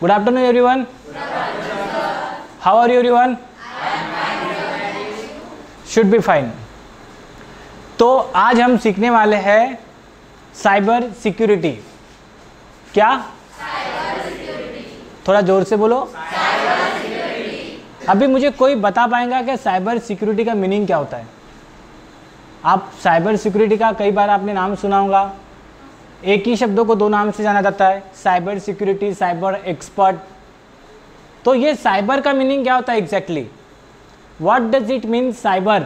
Good afternoon everyone. How are you everyone? Should be fine. तो आज हम सीखने वाले हैं साइबर सिक्योरिटी. क्या? Cyber security. थोड़ा जोर से बोलो. Cyber security. अभी मुझे कोई बता पाएगा कि साइबर सिक्योरिटी का मीनिंग क्या होता है? आप साइबर सिक्योरिटी का कई बार आपने नाम सुना होगा. एक ही शब्दों को दो नाम से जाना जाता है, साइबर सिक्योरिटी, साइबर एक्सपर्ट. तो ये साइबर का मीनिंग क्या होता है exactly? What does it mean cyber?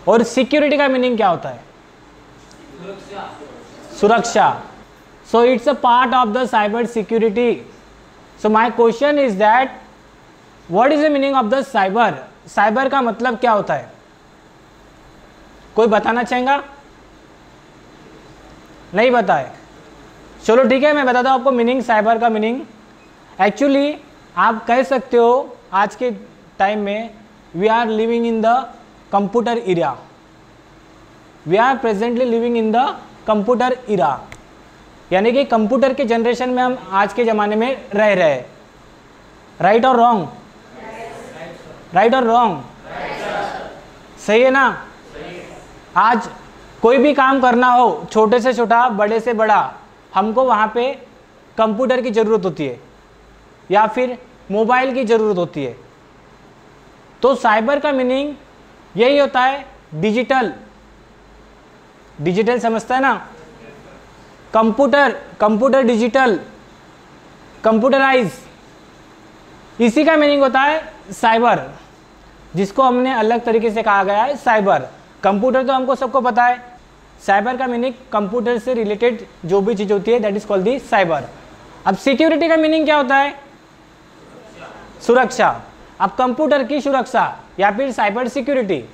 और सिक्योरिटी का मीनिंग क्या होता है? सुरक्षा. So it's a part of the cyber security. So my question is that what is the meaning of the cyber? Cyber का मतलब क्या होता है? कोई बताना चाहेगा? नहीं बताए? चलो ठीक है, मैं बताता हूँ आपको मीनिंग. साइबर का मीनिंग एक्चुअली आप कह सकते हो आज के टाइम में we are living in the computer era. We are presently living in the computer era, यानी कि कंप्यूटर के जनरेशन में हम आज के ज़माने में रह रहे हैं. राइट और रॉन्ग? राइट और रॉन्ग? सही है ना? आज कोई भी काम करना हो, छोटे से छोटा, बड़े से बड़ा, हमको वहाँ पे कंप्यूटर की ज़रूरत होती है या फिर मोबाइल की ज़रूरत होती है. तो साइबर का मीनिंग यही होता है डिजिटल. डिजिटल समझता है ना? कंप्यूटर डिजिटल, कंप्यूटराइज, इसी का मीनिंग होता है साइबर, जिसको हमने अलग तरीके से कहा गया है साइबर. कंप्यूटर तो हमको सबको पता है. साइबर का मीनिंग कंप्यूटर से रिलेटेड जो भी चीज़ होती है that is called the cyber. अब सिक्योरिटी का मीनिंग क्या होता है? सुरक्षा. अब कंप्यूटर की सुरक्षा या फिर साइबर सिक्योरिटी.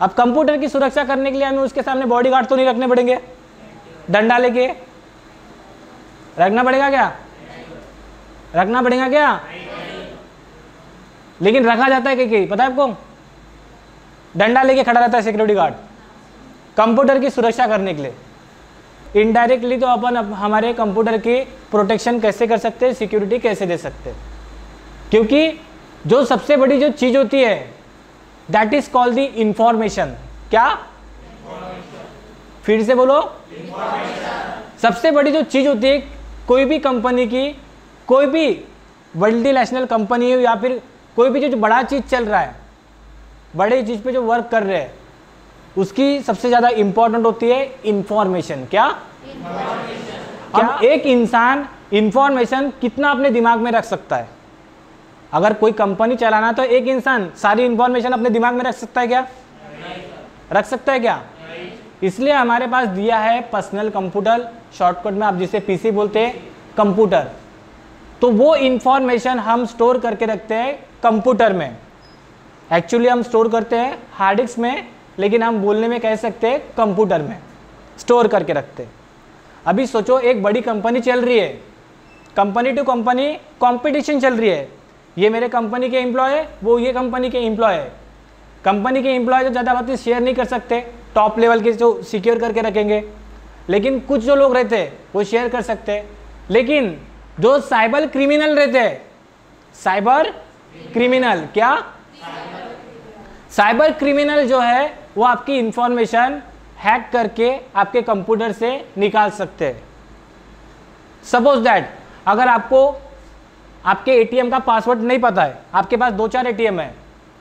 अब कंप्यूटर की सुरक्षा करने के लिए हमें उसके सामने बॉडीगार्ड तो नहीं रखने पड़ेंगे, डंडा लेके रखना पड़ेगा क्या? रखना पड़ेगा क्या? लेकिन रखा जाता है कि पता है आपको? डंडा लेके खड़ा रहता है सिक्योरिटी गार्ड कंप्यूटर की सुरक्षा करने के लिए. इनडायरेक्टली तो अपन हमारे कंप्यूटर की प्रोटेक्शन कैसे कर सकते हैं, सिक्योरिटी कैसे दे सकते हैं? क्योंकि जो सबसे बड़ी जो चीज़ होती है that is called the information. क्या? फिर से बोलो. सबसे बड़ी जो चीज़ होती है कोई भी कंपनी की, कोई भी मल्टीनेशनल कंपनी हो या फिर कोई भी जो बड़ा चीज़ चल रहा है, बड़े चीज़ पे जो वर्क कर रहे हैं, उसकी सबसे ज़्यादा इंपॉर्टेंट होती है इंफॉर्मेशन. क्या? अब एक इंसान इंफॉर्मेशन कितना अपने दिमाग में रख सकता है? अगर कोई कंपनी चलाना तो एक इंसान सारी इंफॉर्मेशन अपने दिमाग में रख सकता है क्या? रख सकता है क्या? इसलिए हमारे पास दिया है पर्सनल कंप्यूटर, शॉर्टकट में आप जिसे पीसी बोलते हैं, कंप्यूटर. तो वो इंफॉर्मेशन हम स्टोर करके रखते हैं कंप्यूटर में. एक्चुअली हम स्टोर करते हैं हार्ड डिस्क में, लेकिन हम बोलने में कह सकते हैं कंप्यूटर में स्टोर करके रखते हैं. अभी सोचो एक बड़ी कंपनी चल रही है, कंपनी टू कंपनी कंपटीशन चल रही है. ये मेरे कंपनी के एम्प्लॉय है, वो ये कंपनी के एम्प्लॉय है. कंपनी के एम्प्लॉय तो ज़्यादा बातें शेयर नहीं कर सकते, टॉप लेवल के जो सिक्योर करके रखेंगे, लेकिन कुछ जो लोग रहते हैं वो शेयर कर सकते हैं. लेकिन जो साइबर क्रिमिनल रहते हैं, साइबर क्रिमिनल, क्या? साइबर क्रिमिनल जो है वो आपकी इंफॉर्मेशन हैक करके आपके कंप्यूटर से निकाल सकते हैं. सपोज दैट अगर आपको आपके एटीएम का पासवर्ड नहीं पता है, आपके पास 2-4 एटीएम है,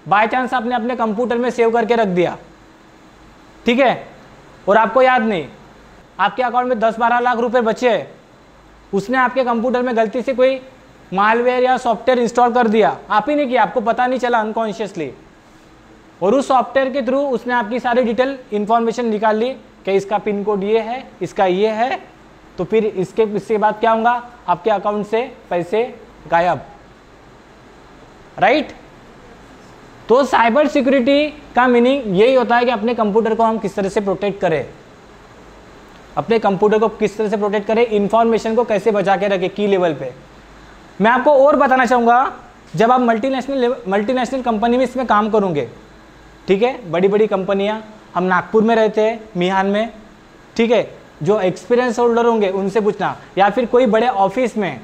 बाय चांस आपने अपने कंप्यूटर में सेव करके रख दिया, ठीक है, और आपको याद नहीं, आपके अकाउंट में 10-12 लाख रुपए बचे हैं, उसने आपके कंप्यूटर में गलती से कोई मालवेयर या सॉफ्टवेयर इंस्टॉल कर दिया, आप ही नहीं किया, आपको पता नहीं चला अनकॉन्शियसली, और उस सॉफ्टवेयर के थ्रू उसने आपकी सारी डिटेल इंफॉर्मेशन निकाल ली कि इसका पिन कोड ये है, इसका ये है, तो फिर इसके बाद क्या होगा? आपके अकाउंट से पैसे गायब. राइट? तो साइबर सिक्योरिटी का मीनिंग यही होता है कि अपने कंप्यूटर को हम किस तरह से प्रोटेक्ट करें, अपने कंप्यूटर को किस तरह से प्रोटेक्ट करें, इंफॉर्मेशन को कैसे बचा के रखें की लेवल पे. मैं आपको और बताना चाहूँगा, जब आप मल्टीनेशनल कंपनी में इसमें काम करोगे, ठीक है, बड़ी बड़ी कंपनियाँ, हम नागपुर में रहते हैं, मिहान में, ठीक है, जो एक्सपीरियंस होल्डर होंगे उनसे पूछना, या फिर कोई बड़े ऑफिस में,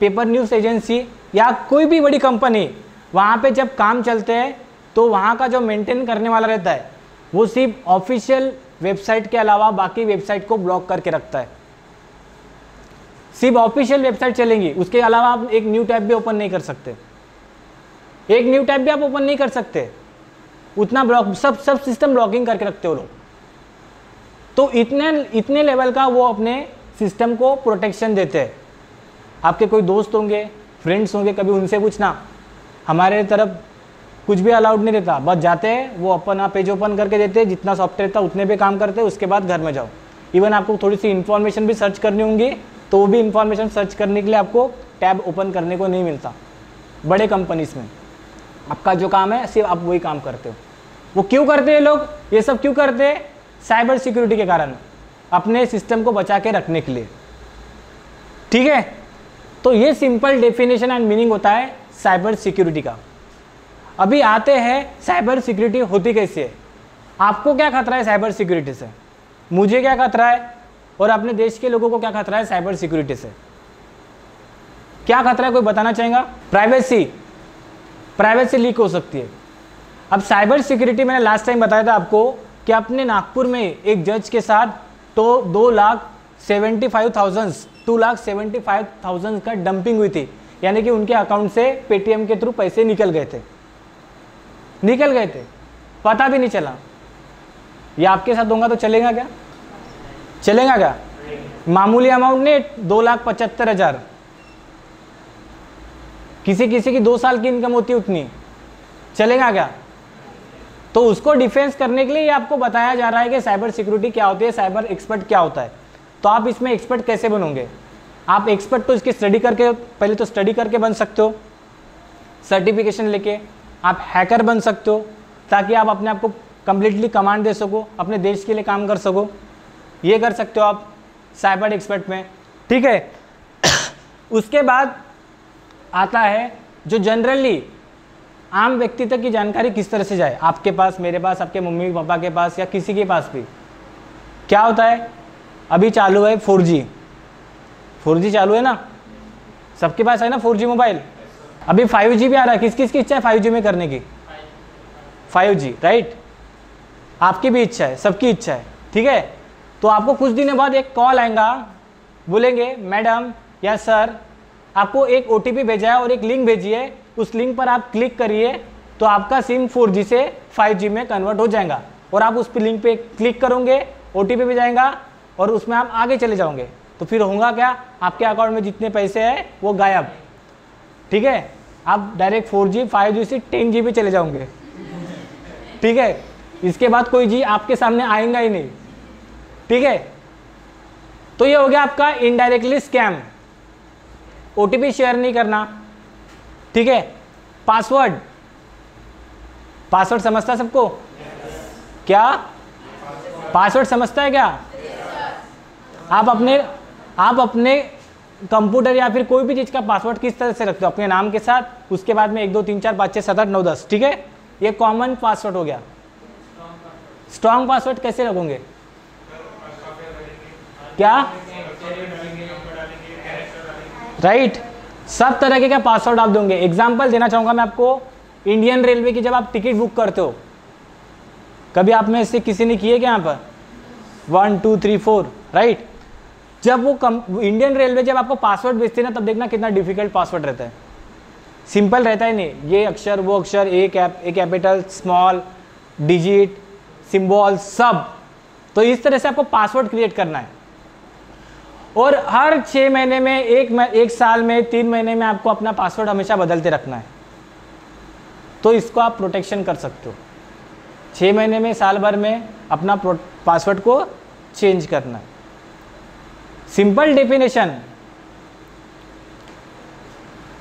पेपर न्यूज़ एजेंसी या कोई भी बड़ी कंपनी, वहाँ पे जब काम चलते हैं तो वहाँ का जो मेंटेन करने वाला रहता है वो सिर्फ ऑफिशियल वेबसाइट के अलावा बाकी वेबसाइट को ब्लॉक करके रखता है। सिर्फ ऑफिशियल वेबसाइट चलेंगी, उसके अलावा आप एक न्यू टैब भी ओपन नहीं कर सकते, एक न्यू टैब भी आप ओपन नहीं कर सकते, उतना ब्लॉक, सब सिस्टम ब्लॉकिंग करके रखते हो लोग। तो इतने लेवल का वो अपने सिस्टम को प्रोटेक्शन देते हैं। आपके कोई दोस्त होंगे, फ्रेंड्स होंगे, कभी उनसे पूछना, हमारे तरफ कुछ भी अलाउड नहीं रहता, बस जाते हैं वो अपना पेज ओपन करके देते हैं, जितना सॉफ्टवेयर था उतने पे काम करते हैं, उसके बाद घर में जाओ। इवन आपको थोड़ी सी इन्फॉर्मेशन भी सर्च करनी होंगी तो वो भी इन्फॉर्मेशन सर्च करने के लिए आपको टैब ओपन करने को नहीं मिलता। बड़े कंपनीज में आपका जो काम है सिर्फ आप वही काम करते हो। वो क्यों करते हैं लोग, ये सब क्यों करते हैं? साइबर सिक्योरिटी के कारण, अपने सिस्टम को बचा के रखने के लिए। ठीक है, तो ये सिंपल डेफिनेशन एंड मीनिंग होता है साइबर सिक्योरिटी का। अभी आते हैं साइबर सिक्योरिटी होती कैसे है। आपको क्या खतरा है साइबर सिक्योरिटी से, मुझे क्या खतरा है, और अपने देश के लोगों को क्या खतरा है साइबर सिक्योरिटी से? क्या खतरा है, कोई बताना चाहेगा? प्राइवेसी लीक हो सकती है। अब साइबर सिक्योरिटी मैंने लास्ट टाइम बताया था आपको कि अपने नागपुर में एक जज के साथ तो 2,75,000 का डंपिंग हुई थी, यानी कि उनके अकाउंट से पेटीएम के थ्रू पैसे निकल गए थे, पता भी नहीं चला। ये आपके साथ होगा तो चलेगा क्या? मामूली अमाउंट नहीं, 2,75,000। किसी की 2 साल की इनकम होती है उतनी, चलेगा क्या? तो उसको डिफेंस करने के लिए आपको बताया जा रहा है कि साइबर सिक्योरिटी क्या होती है, साइबर एक्सपर्ट क्या होता है। तो आप इसमें एक्सपर्ट कैसे बनोगे? आप एक्सपर्ट तो इसकी स्टडी करके, पहले तो स्टडी करके बन सकते हो, सर्टिफिकेशन लेके। आप हैकर बन सकते हो ताकि आप अपने आप को कंप्लीटली कमांड दे सको, अपने देश के लिए काम कर सको। ये कर सकते हो आप साइबर एक्सपर्ट में। ठीक है, उसके बाद आता है जो जनरली आम व्यक्ति तक की जानकारी किस तरह से जाए, आपके पास, मेरे पास, आपके मम्मी पापा के पास, या किसी के पास भी। क्या होता है, अभी चालू है 4G चालू है ना, सबके पास है ना 4G मोबाइल। अभी 5G भी आ रहा है, किस की इच्छा है 5G में करने की? 5G, right? आपकी भी इच्छा है, सबकी इच्छा है। ठीक है, तो आपको कुछ दिनों बाद एक कॉल आएगा, बोलेंगे मैडम या सर आपको एक OTP भेजा है और एक लिंक भेजी है, उस लिंक पर आप क्लिक करिए तो आपका सिम 4G से 5G में कन्वर्ट हो जाएगा। और आप उस लिंक पे क्लिक करोगे, OTP भी जाएगा और उसमें आप आगे चले जाओगे। तो फिर होगा क्या, आपके अकाउंट में जितने पैसे हैं वो गायब। ठीक है, आप डायरेक्ट 4G 5G से 10GB चले जाओगे। ठीक है, इसके बाद कोई जी आपके सामने आएगा ही नहीं। ठीक है, तो ये हो गया आपका इनडायरेक्टली स्कैम। OTP शेयर नहीं करना। ठीक है, पासवर्ड समझता है सबको? क्या पासवर्ड समझता है क्या? आप अपने कंप्यूटर या फिर कोई भी चीज़ का पासवर्ड किस तरह से रखते हो? अपने नाम के साथ, उसके बाद में 1 2 3 4 5 6 7 8 9 10। ठीक है, ये कॉमन पासवर्ड हो गया। स्ट्रॉन्ग पासवर्ड कैसे रखोगे? क्या? राइट, सब तरह के पासवर्ड आप दोगे। एग्जाम्पल देना चाहूँगा मैं आपको, इंडियन रेलवे की जब आप टिकट बुक करते हो, कभी आप में से किसी ने किए क्या यहाँ पर? 1 2 3 4, राइट? जब वो इंडियन रेलवे जब आपको पासवर्ड भेजते हैं ना, तब देखना कितना डिफिकल्ट पासवर्ड रहता है। सिंपल रहता है नहीं, ये अक्षर वो अक्षर, एक कैपिटल, स्मॉल, डिजिट, सिंबल, सब। तो इस तरह से आपको पासवर्ड क्रिएट करना है। और हर 6 महीने में, एक साल में, 3 महीने में आपको अपना पासवर्ड हमेशा बदलते रखना है। तो इसको आप प्रोटेक्शन कर सकते हो। 6 महीने में, साल भर में अपना पासवर्ड को चेंज करना है। सिंपल डेफिनेशन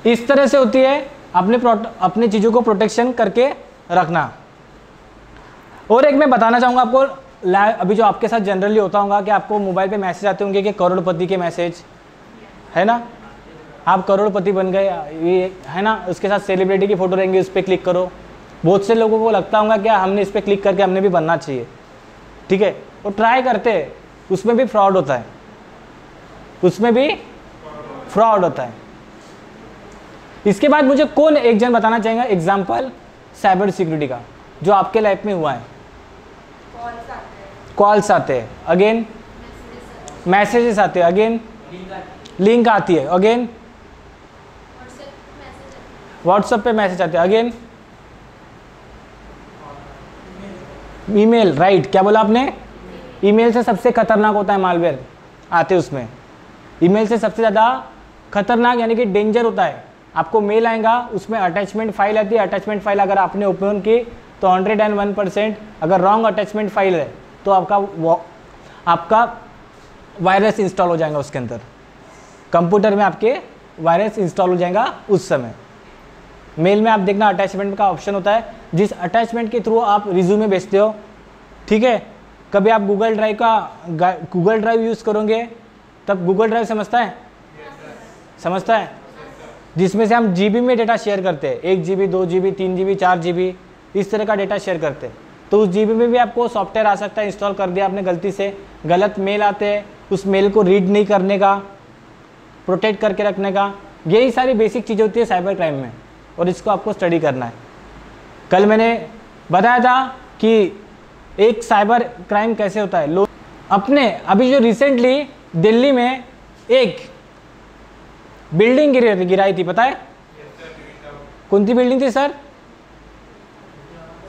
इस तरह से होती है, अपने चीज़ों को प्रोटेक्शन करके रखना। और एक मैं बताना चाहूँगा आपको, अभी जो आपके साथ जनरली होता होगा कि आपको मोबाइल पे मैसेज आते होंगे कि करोड़पति के मैसेज, है ना? आप करोड़पति बन गए, ये है ना? उसके साथ सेलिब्रिटी की फ़ोटो रहेंगी, उस पर क्लिक करो। बहुत से लोगों को लगता होगा कि हमने इस पर क्लिक करके हमने भी बनना चाहिए। ठीक है, वो ट्राई करते हैं, उसमें भी फ्रॉड होता है, उसमें भी फ्रॉड होता है। इसके बाद मुझे कौन एक जन बताना चाहेगा एग्जाम्पल साइबर सिक्योरिटी का जो आपके लाइफ में हुआ है? कॉल्स आते हैं, अगेन मैसेजेस आते हैं, अगेन लिंक आती है, अगेन व्हाट्सएप पे मैसेज आते हैं, अगेन ईमेल, राइट, क्या बोला आपने? ईमेल से सबसे खतरनाक होता है मालवेयर आते उसमें। ईमेल से सबसे ज़्यादा खतरनाक यानी कि डेंजर होता है। आपको मेल आएगा, उसमें अटैचमेंट फाइल आती है, अटैचमेंट फाइल अगर आपने ओपन की तो 101% अगर रॉन्ग अटैचमेंट फाइल है तो आपका वायरस इंस्टॉल हो जाएगा उसके अंदर, कंप्यूटर में आपके वायरस इंस्टॉल हो जाएगा उस समय। मेल में आप देखना अटैचमेंट का ऑप्शन होता है, जिस अटैचमेंट के थ्रू आप रिज्यूमे भेजते हो, ठीक है। कभी आप गूगल ड्राइव यूज़ करोगे तब गूगल ड्राइव समझता है? समझता है, जिसमें से हम जीबी में डेटा शेयर करते हैं, 1 GB 2 GB 3 GB 4 GB इस तरह का डेटा शेयर करते हैं। तो उस जीबी में भी आपको सॉफ्टवेयर आ सकता है, इंस्टॉल कर दिया आपने गलती से, गलत मेल आते हैं, उस मेल को रीड नहीं करने का, प्रोटेक्ट करके रखने का, यही सारी बेसिक चीज़ें होती है साइबर क्राइम में, और इसको आपको स्टडी करना है। कल मैंने बताया था कि एक साइबर क्राइम कैसे होता है। लोग अपने अभी जो रिसेंटली दिल्ली में एक बिल्डिंग गिराई थी, पता है? कौन सी बिल्डिंग थी सर?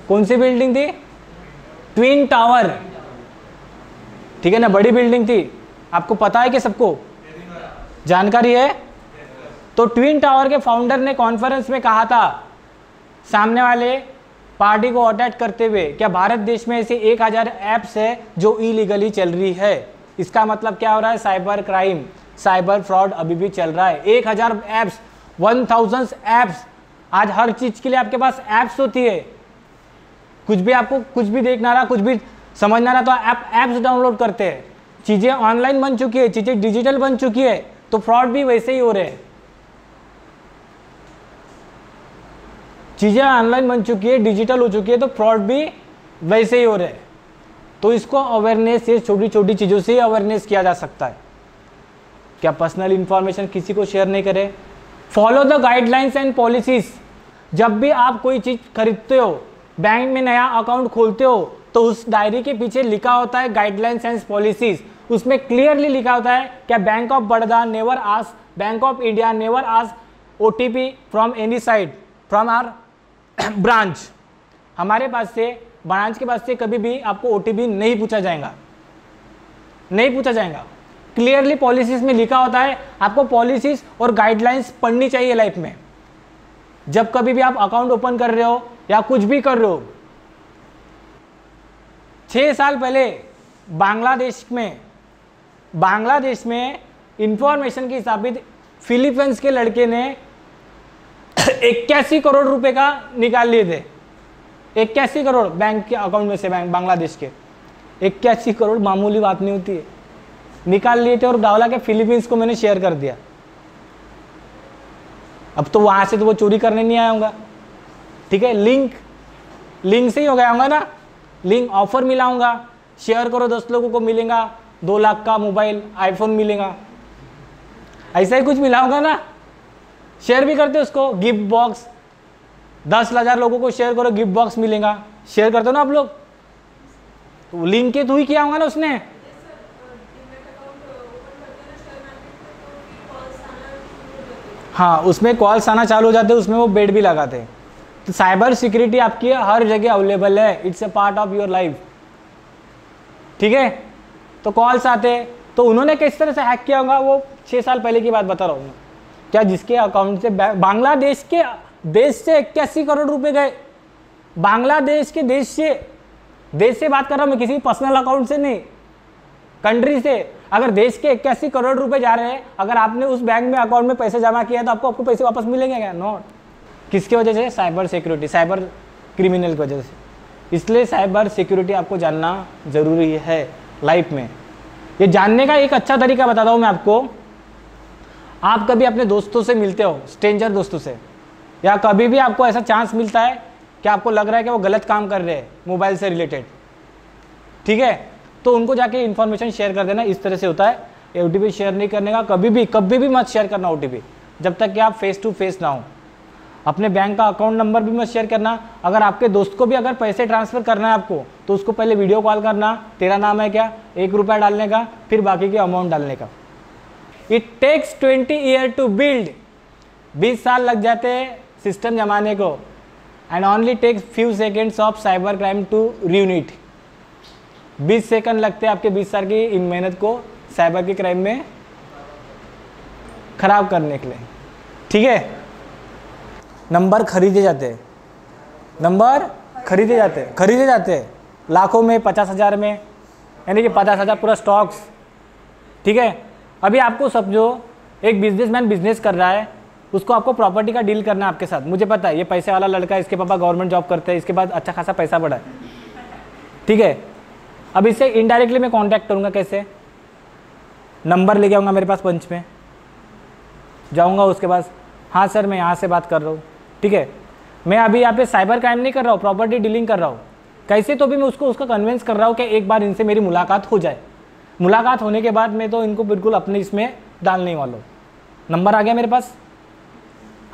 कौन सी बिल्डिंग थी? ट्विन टावर, ठीक है ना, बड़ी बिल्डिंग थी। आपको पता है कि सबको जानकारी है? तो ट्विन टावर के फाउंडर ने कॉन्फ्रेंस में कहा था सामने वाले पार्टी को अटैक करते हुए, क्या भारत देश में ऐसे 1000 ऐप्स है जो इलीगली चल रही है। इसका मतलब क्या हो रहा है? साइबर क्राइम, साइबर फ्रॉड अभी भी चल रहा है। 1000 ऐप्स, 1000 ऐप्स। आज हर चीज के लिए आपके पास ऐप्स होती है। कुछ भी आपको कुछ भी देखना रहा, कुछ भी समझना रहा तो आप ऐप्स डाउनलोड करते हैं। चीजें ऑनलाइन बन चुकी है, चीजें डिजिटल बन चुकी है, तो फ्रॉड भी वैसे ही हो रहे हैं। चीजें ऑनलाइन बन चुकी है, डिजिटल हो चुकी है, तो फ्रॉड भी वैसे ही हो रहे हैं। तो इसको अवेयरनेस, ये छोटी छोटी चीज़ों से अवेयरनेस किया जा सकता है। क्या पर्सनल इंफॉर्मेशन किसी को शेयर नहीं करें। Follow the guidelines and policies. जब भी आप कोई चीज़ खरीदते हो, बैंक में नया अकाउंट खोलते हो, तो उस डायरी के पीछे लिखा होता है गाइडलाइंस एंड पॉलिसीज। उसमें क्लियरली लिखा होता है क्या bank of Baroda never ask, bank of India never ask OTP from any side from our branch. हमारे पास से, ब्रांच के पास से कभी भी आपको OTP नहीं पूछा जाएगा, नहीं पूछा जाएगा। क्लियरली पॉलिसीज में लिखा होता है। आपको पॉलिसीज और गाइडलाइंस पढ़नी चाहिए लाइफ में। जब कभी भी आप अकाउंट ओपन कर रहे हो या कुछ भी कर रहे हो। 6 साल पहले बांग्लादेश में इंफॉर्मेशन के हिसाब से फिलीपींस के लड़के ने 81 करोड़ रुपए का निकाल लिए थे। 81 करोड़ बैंक के अकाउंट में से, बैंक बांग्लादेश के 81 करोड़ मामूली बात नहीं होती है, निकाल लिए थे और डाला के फिलीपींस को मैंने शेयर कर दिया। अब तो वहां से तो वो चोरी करने नहीं आया होगा, ठीक है। लिंक से ही हो गया होगा ना, लिंक ऑफर मिला होगा, शेयर करो 10 लोगों को मिलेगा 2 लाख का मोबाइल, आईफोन मिलेगा, ऐसा ही कुछ मिला होगा ना। शेयर भी करते उसको, गिफ्ट बॉक्स 10,000 लोगों को शेयर करो, गिफ्ट बॉक्स मिलेगा, शेयर करते हो ना आप लोग। तो लिंक के थ्रू ही किया होगा ना उसने। हाँ, उसमें कॉल्स आना चालू हो जाते, उसमें वो बेट भी लगाते। तो साइबर सिक्योरिटी आपकी हर जगह अवेलेबल है, it's a part of your life, ठीक है। तो कॉल्स आते, तो उन्होंने किस तरह से हैक किया होगा वो 6 साल पहले की बात बता रहा हूँ। क्या जिसके अकाउंट से बांग्लादेश के देश से 81 करोड़ रुपए गए, बांग्लादेश के देश से बात कर रहा हूँ मैं, किसी पर्सनल अकाउंट से नहीं, कंट्री से। अगर देश के 81 करोड़ रुपए जा रहे हैं, अगर आपने उस बैंक में अकाउंट में पैसे जमा किया तो आपको पैसे वापस मिलेंगे क्या? नॉट। किसकी वजह से? साइबर सिक्योरिटी, साइबर क्रिमिनल की वजह से। इसलिए साइबर सिक्योरिटी आपको जानना जरूरी है लाइफ में। ये जानने का एक अच्छा तरीका बताता हूँ मैं आपको। आप कभी अपने दोस्तों से मिलते हो, स्ट्रेंजर दोस्तों से, या कभी भी आपको ऐसा चांस मिलता है कि आपको लग रहा है कि वो गलत काम कर रहे हैं मोबाइल से रिलेटेड, ठीक है, तो उनको जाके इन्फॉर्मेशन शेयर कर देना। इस तरह से होता है। OTP शेयर नहीं करने का, कभी भी मत शेयर करना OTP जब तक कि आप फेस टू फेस ना हो। अपने बैंक का अकाउंट नंबर भी मत शेयर करना। अगर आपके दोस्त को भी अगर पैसे ट्रांसफ़र करना है आपको, तो उसको पहले वीडियो कॉल करना, तेरा नाम है क्या, 1 रुपया डालने का, फिर बाकी के अमाउंट डालने का। It takes 20 year to build, 20 साल लग जाते हैं सिस्टम जमाने को। And only takes few seconds of cyber crime to ruin it। 20 second लगते हैं आपके 20 साल की इन मेहनत को साइबर के क्राइम में खराब करने के लिए। ठीक है, नंबर खरीदे जाते हैं, खरीदे जाते हैं लाखों में, 50,000 में, यानी कि 50,000 पूरा स्टॉक्स। ठीक है, अभी आपको समझो एक बिजनेसमैन बिजनेस कर रहा है, उसको आपको प्रॉपर्टी का डील करना है आपके साथ। मुझे पता है ये पैसे वाला लड़का है, इसके पापा गवर्नमेंट जॉब करते हैं, इसके बाद अच्छा खासा पैसा बढ़ा है। ठीक है, अब इससे इनडायरेक्टली मैं कांटेक्ट करूँगा कैसे? नंबर लेके आऊँगा मेरे पास, पंच में जाऊँगा उसके पास, हाँ सर मैं यहाँ से बात कर रहा हूँ। ठीक है, मैं अभी यहाँ पे साइबर क्राइम नहीं कर रहा हूँ, प्रॉपर्टी डीलिंग कर रहा हूँ। कैसे तो भी मैं उसका कन्विंस कर रहा हूँ कि एक बार इनसे मेरी मुलाकात हो जाए। मुलाकात होने के बाद मैं तो इनको बिल्कुल अपने इसमें डालने वाला हूँ। नंबर आ गया मेरे पास,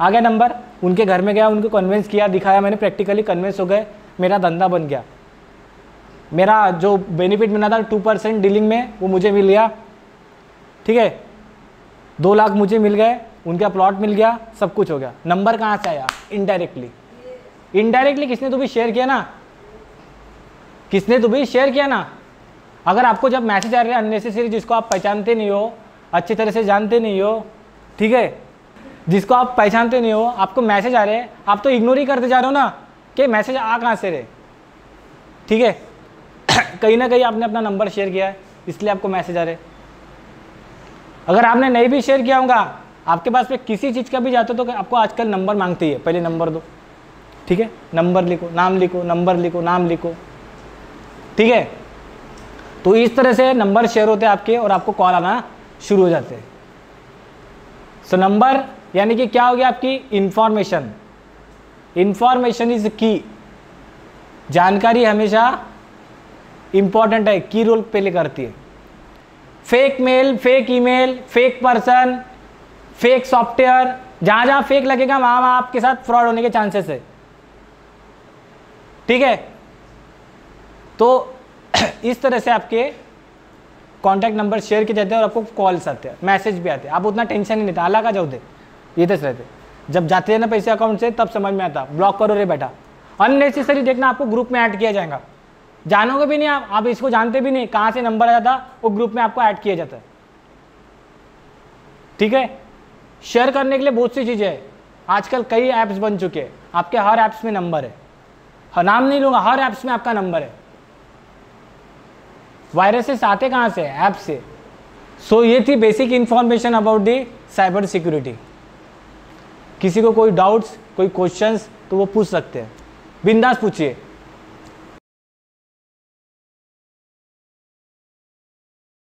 आ गया नंबर, उनके घर में गया, उनको कन्विंस किया, दिखाया मैंने, प्रैक्टिकली कन्विंस हो गए, मेरा धंधा बन गया। मेरा जो बेनिफिट मिला था 2% डीलिंग में वो मुझे मिल गया। ठीक है, 2 लाख मुझे मिल गए, उनका प्लॉट मिल गया, सब कुछ हो गया। नंबर कहाँ से आया? इनडायरेक्टली किसने तो भी शेयर किया ना, अगर आपको जब मैसेज आ रहे हैं अननेसेसरी, जिसको आप पहचानते नहीं हो, अच्छी तरह से जानते नहीं हो, ठीक है, जिसको आप पहचानते नहीं हो, आपको मैसेज आ रहे हैं, आप तो इग्नोर ही करते जा रहे हो ना कि मैसेज आ कहाँ से रहे। ठीक है, कहीं ना कहीं आपने अपना नंबर शेयर किया है, इसलिए आपको मैसेज आ रहे। अगर आपने नहीं भी शेयर किया होगा, आपके पास में किसी चीज़ का भी जाता तो आपको आजकल नंबर मांगती है, पहले नंबर दो। ठीक है, नंबर लिखो, नाम लिखो, नंबर लिखो, नाम लिखो। ठीक है, तो इस तरह से नंबर शेयर होते हैं आपके और आपको कॉल आना शुरू हो जाते हैं। सो नंबर यानी कि क्या हो गया? आपकी इंफॉर्मेशन इज की। जानकारी हमेशा इंपॉर्टेंट है, की रोल प्ले करती है। Fake mail, fake email, fake person, fake software, जहां जहां फेक लगेगा वहां आपके साथ फ्रॉड होने के चांसेस है। ठीक है, तो इस तरह से आपके कॉन्टैक्ट नंबर शेयर किए जाते हैं और आपको कॉल्स आते हैं, मैसेज भी आते हैं। आप उतना टेंशन नहीं लेते, अलग आ जाओ दे, ये दस रहते। जब जाते हैं ना पैसे अकाउंट से, तब समझ में आता, ब्लॉक करो रे बेटा। अननेसेसरी देखना, आपको ग्रुप में ऐड किया जाएगा, जानोगे भी नहीं आप इसको जानते भी नहीं, कहाँ से नंबर आ जाता, वो ग्रुप में आपको ऐड किया जाता है। ठीक है, शेयर करने के लिए बहुत सी चीज़ें हैं। आजकल कई ऐप्स बन चुके हैं, आपके हर ऐप्स में नंबर है, नाम नहीं लूँगा, हर ऐप्स में आपका नंबर है। वायरसेस आते कहाँ से? ऐप से। सो ये थी basic information about the cyber security. किसी को कोई डाउट्स, कोई क्वेश्चंस तो वो पूछ सकते हैं, बिंदास पूछिए।